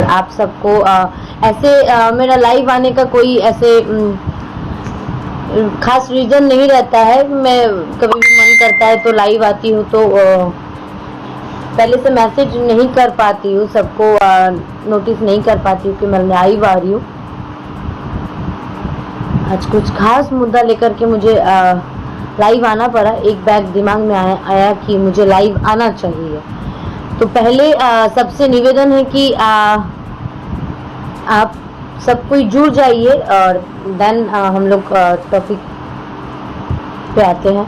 आप सबको ऐसे मेरा लाइव आने का कोई ऐसे खास रीजन नहीं रहता है। मैं कभी भी मन करता है तो लाइव आती हूँ, तो पहले से मैसेज नहीं कर पाती हूँ, सबको नोटिस नहीं कर पाती हूँ कि मैं लाइव आ रही हूँ। आज कुछ खास मुद्दा लेकर के मुझे लाइव आना पड़ा। एक बैग दिमाग में आया कि मुझे लाइव आना चाहिए। तो पहले सबसे निवेदन है कि आप सब कोई जुड़ जाइए और देन हम लोग टॉपिक पे आते हैं।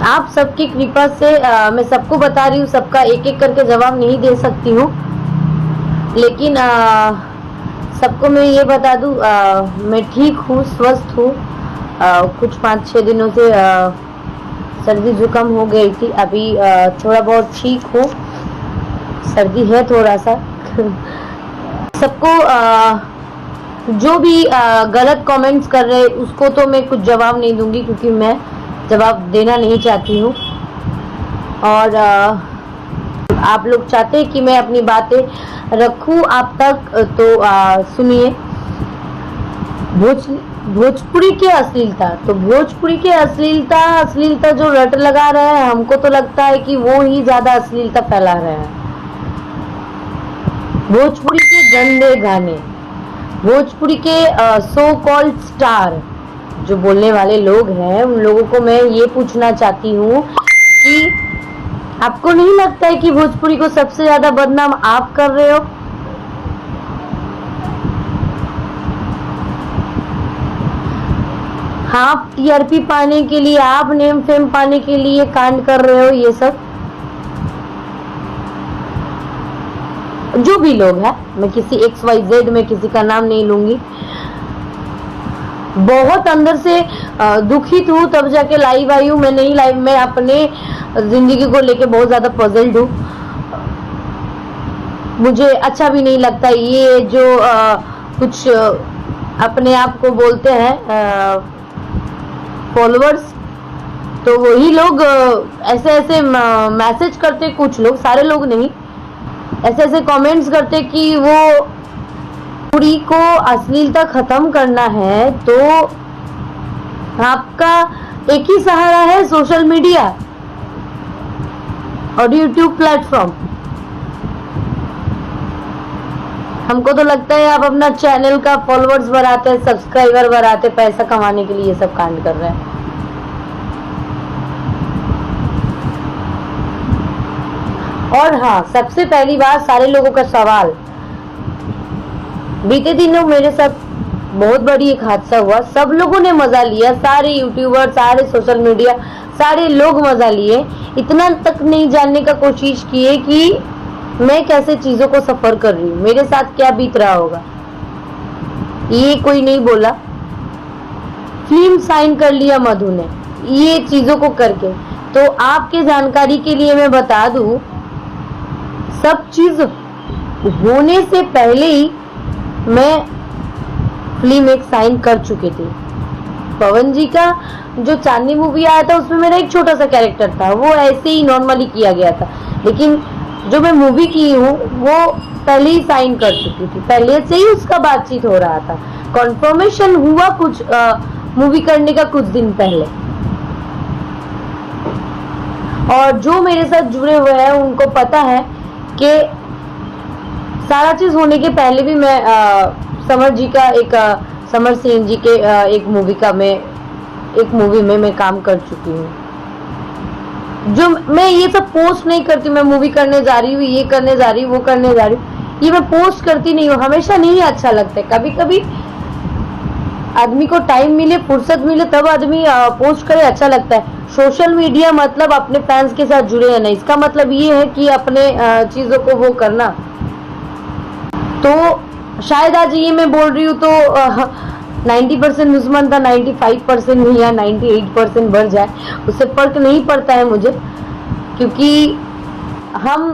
आप सबकी कृपा से मैं सबको बता रही हूँ, सबका एक एक करके जवाब नहीं दे सकती हूँ, लेकिन सबको मैं ये बता दूँ, मैं ठीक हूँ, स्वस्थ हूँ। कुछ 5-6 दिनों से सर्दी जुकाम हो गई थी, अभी थोड़ा बहुत ठीक हूँ। सर्दी है थोड़ा सा। सबको जो भी गलत कमेंट्स कर रहे उसको तो मैं कुछ जवाब नहीं दूंगी, क्योंकि मैं जवाब देना नहीं चाहती हूँ। और आप लोग चाहते हैं कि मैं अपनी बातें रखूं आप तक, तो सुनिए। भोजपुरी की अश्लीलता, तो भोजपुरी की अश्लीलता जो रट लगा रहे हैं, हमको तो लगता है कि वो ही ज्यादा अश्लीलता फैला रहे हैं। भोजपुरी के गंदे गाने, भोजपुरी के सो कॉल्ड स्टार जो बोलने वाले लोग हैं, उन लोगों को मैं ये पूछना चाहती हूँ कि आपको नहीं लगता है कि भोजपुरी को सबसे ज्यादा बदनाम आप कर रहे हो? आप टीआरपी पाने के लिए, आप नेम फेम पाने के लिए कांड कर रहे हो। ये सब जो भी लोग हैं, मैं किसी XYZ में किसी का नाम नहीं लूंगी, बहुत अंदर से दुखित हूँ, तब जाके लाइव आई हूँ। मैं नहीं लाइव, मैं अपने जिंदगी को लेके बहुत ज्यादा पजल्ड हूँ। मुझे अच्छा भी नहीं लगता ये जो कुछ अपने आप को बोलते हैं फॉलोअर्स, तो वही लोग ऐसे ऐसे मैसेज करते, कुछ लोग, सारे लोग नहीं, ऐसे ऐसे कमेंट्स करते कि वो पूरी को अश्लीलता खत्म करना है तो आपका एक ही सहारा है, सोशल मीडिया और यूट्यूब प्लेटफॉर्म। हमको तो लगता है आप अपना चैनल का फॉलोअर्स बढ़ाते हैं, सब्सक्राइबर बढ़ाते, पैसा कमाने के लिए ये सब कांड कर रहे हैं। और हाँ, सबसे पहली बात, सारे लोगों का सवाल, बीते दिनों मेरे साथ बहुत बड़ी एक हादसा हुआ। सब लोगों ने मजा लिया, सारे यूट्यूबर, सारे सोशल मीडिया, सारे लोग मजा लिए, इतना तक नहीं जानने का कोशिश किए कि मैं कैसे चीजों को सफर कर रही हूँ, मेरे साथ क्या बीत रहा होगा, ये कोई नहीं बोला। फिल्म साइन कर लिया मधु ने ये चीजों को करके। तो आपके जानकारी के लिए मैं बता दूं, सब चीज होने से पहले ही मैं फिल्म एक साइन कर चुकी थी। पवन जी का जो चांदनी मूवी आया था, उसमें मेरा एक छोटा सा कैरेक्टर था, वो ऐसे ही नॉर्मली किया गया था, लेकिन जो मैं मूवी की हूँ वो पहले ही साइन कर चुकी थी, पहले से ही उसका बातचीत हो रहा था, कॉन्फर्मेशन हुआ कुछ मूवी करने का कुछ दिन पहले। और जो मेरे साथ जुड़े हुए हैं उनको पता है कि सारा चीज होने के पहले भी मैं समर जी का एक समर सिंह जी के एक मूवी में मैं काम कर चुकी हूँ। जो मैं ये सब पोस्ट नहीं करती, मैं मूवी करने जा रही हूँ, ये करने जा रही हूँ, वो करने जा रही हूँ, ये मैं पोस्ट करती नहीं हूँ। हमेशा नहीं अच्छा लगता है, कभी कभी आदमी को टाइम मिले, फुर्सत मिले, तब आदमी पोस्ट करे, अच्छा लगता है। सोशल मीडिया मतलब अपने फैंस के साथ जुड़े रहना, इसका मतलब ये है कि अपने चीजों को वो करना। तो शायद आज ये मैं बोल रही हूँ तो 90% दुश्मन था, 95% या 98% बढ़ जाए, उससे फर्क नहीं पड़ता है मुझे, क्योंकि हम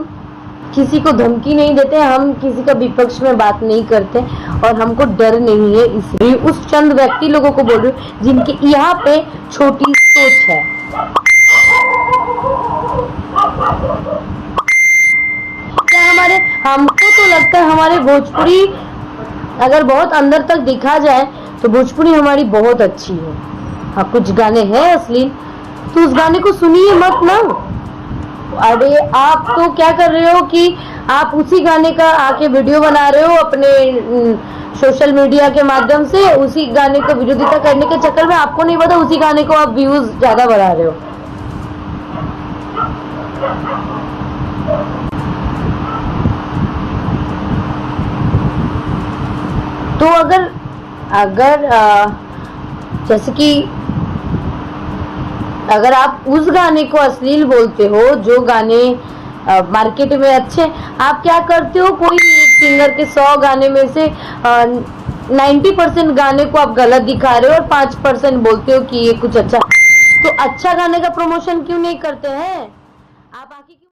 किसी को धमकी नहीं देते, हम किसी का विपक्ष में बात नहीं करते और हमको डर नहीं है। इसलिए उस चंद व्यक्ति लोगों को बोल रही हूँ जिनके यहाँ पे छोटी सोच है। हमको तो लगता है हमारे भोजपुरी अगर बहुत अंदर तक देखा जाए तो भोजपुरी हमारी बहुत अच्छी है। हाँ, कुछ गाने हैं अश्लील, तो उस गाने को सुनिए मत ना। अरे आप तो क्या कर रहे हो कि आप उसी गाने का आके वीडियो बना रहे हो अपने सोशल मीडिया के माध्यम से, उसी गाने को विरोधिता करने के चक्कर में आपको नहीं पता उसी गाने को आप व्यूज ज्यादा बढ़ा रहे हो। तो अगर जैसे कि अगर आप उस गाने को अश्लील बोलते हो जो गाने मार्केट में अच्छे, आप क्या करते हो, कोई एक सिंगर के 100 गाने में से 90% गाने को आप गलत दिखा रहे हो और 5% बोलते हो कि ये कुछ अच्छा। तो अच्छा गाने का प्रमोशन क्यों नहीं करते हैं?